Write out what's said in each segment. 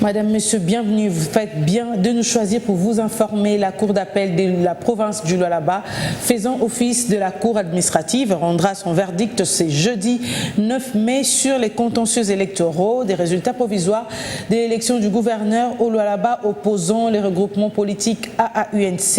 Madame, Monsieur, bienvenue. Vous faites bien de nous choisir pour vous informer. La Cour d'appel de la province du Lualaba, faisant office de la Cour administrative, rendra son verdict ce jeudi 9 mai sur les contentieux électoraux des résultats provisoires de l'élection du gouverneur au Lualaba opposant les regroupements politiques AAUNC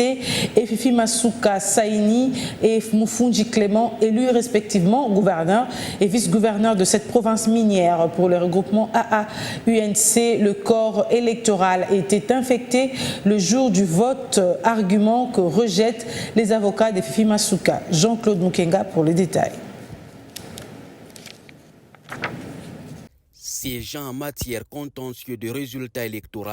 et Fifi Masuka Saini et Moufundi Clément, élus respectivement gouverneur et vice-gouverneur de cette province minière. Pour le regroupement AAUNC, le corps électoral était infecté le jour du vote, argument que rejettent les avocats de Fifi Masuka. Jean-Claude Mukenga pour les détails. Siégeant en matière contentieux de résultats électoraux,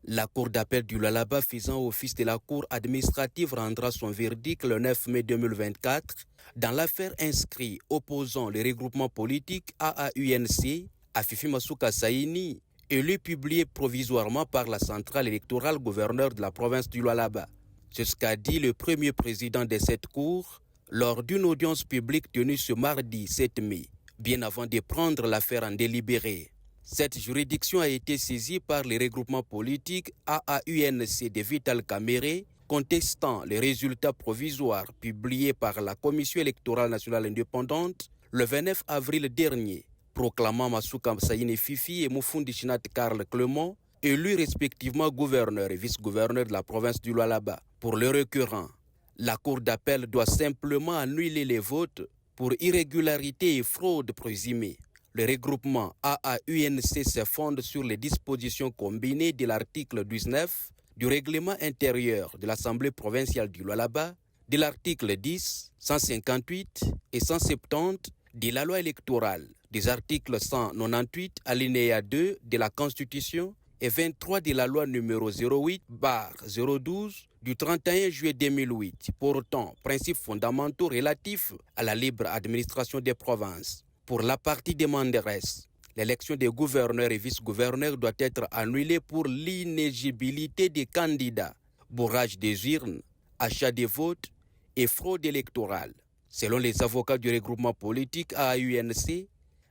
la Cour d'appel du Lualaba faisant office de la Cour administrative rendra son verdict le 9 mai 2024 dans l'affaire inscrite opposant les regroupements politiques AAUNC à Fifi Masuka Saini, élu publié provisoirement par la centrale électorale gouverneur de la province du Lualaba. C'est ce qu'a dit le premier président de cette cour lors d'une audience publique tenue ce mardi 7 mai, bien avant de prendre l'affaire en délibéré. Cette juridiction a été saisie par les regroupements politiques AAUNC de Vital Kamere, contestant les résultats provisoires publiés par la Commission électorale nationale indépendante le 29 avril dernier, proclamant Masuka Saini Fifi et Moufundi Chinat Karl Clément, élus respectivement gouverneurs et vice-gouverneurs de la province du Lualaba. Pour le requérant, la Cour d'appel doit simplement annuler les votes pour irrégularité et fraude présumée. Le regroupement AAUNC se fonde sur les dispositions combinées de l'article 19 du règlement intérieur de l'Assemblée provinciale du Lualaba, de l'article 10, 158 et 170 de la loi électorale, des articles 198 alinéa 2 de la Constitution et 23 de la loi numéro 08/012 du 31 juillet 2008 portant principes fondamentaux relatifs à la libre administration des provinces. Pour la partie des Manderes, l'élection des gouverneurs et vice-gouverneurs doit être annulée pour l'inéligibilité des candidats, bourrage des urnes, achat des votes et fraude électorale. Selon les avocats du regroupement politique AAUNC,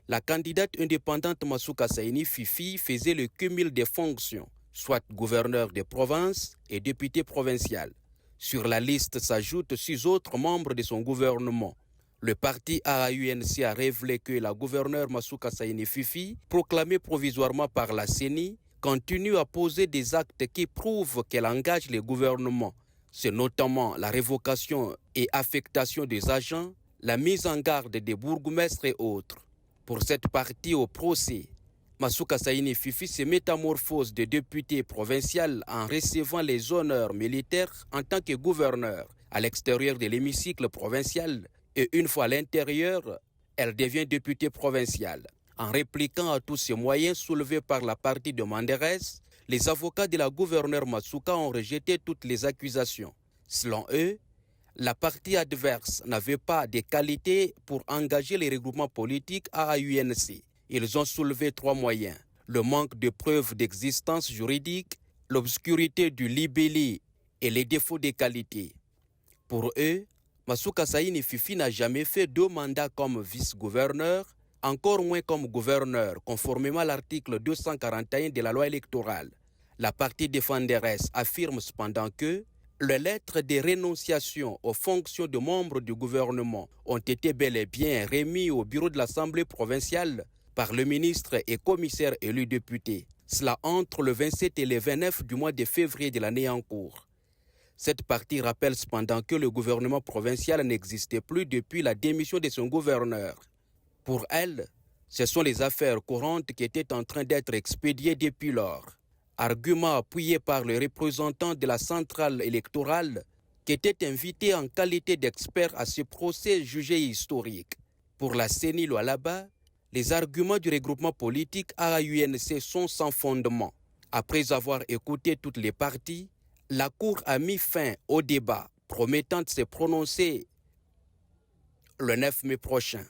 la candidate indépendante Masuka Saini Fifi faisait le cumul des fonctions, soit gouverneur de province et député provincial. Sur la liste s'ajoutent 6 autres membres de son gouvernement. Le parti AAUNC a révélé que la gouverneure Masuka Saini Fifi, proclamée provisoirement par la CENI, continue à poser des actes qui prouvent qu'elle engage les gouvernements. C'est notamment la révocation et affectation des agents, la mise en garde des bourgmestres et autres. Pour cette partie au procès, Masuka Saini Fifi se métamorphose de député provincial en recevant les honneurs militaires en tant que gouverneur à l'extérieur de l'hémicycle provincial et une fois à l'intérieur, elle devient députée provinciale. En répliquant à tous ces moyens soulevés par la partie de Manderes, les avocats de la gouverneure Masuka ont rejeté toutes les accusations. Selon eux, la partie adverse n'avait pas de qualité pour engager les regroupements politiques AAUNC. Ils ont soulevé 3 moyens: le manque de preuves d'existence juridique, l'obscurité du libellé et les défauts de qualité. Pour eux, Masuka Saini Fifi n'a jamais fait 2 mandats comme vice-gouverneur, encore moins comme gouverneur, conformément à l'article 241 de la loi électorale. La partie défenderesse affirme cependant que les lettres de rénonciation aux fonctions de membres du gouvernement ont été bel et bien remis au bureau de l'Assemblée provinciale par le ministre et commissaire élu député. Cela entre le 27 et le 29 du mois de février de l'année en cours. Cette partie rappelle cependant que le gouvernement provincial n'existait plus depuis la démission de son gouverneur. Pour elle, ce sont les affaires courantes qui étaient en train d'être expédiées depuis lors. Argument appuyé par le représentant de la centrale électorale qui était invité en qualité d'expert à ce procès jugé historique. Pour la CENI Lualaba, les arguments du regroupement politique AAUNC sont sans fondement. Après avoir écouté toutes les parties, la Cour a mis fin au débat, promettant de se prononcer le 9 mai prochain.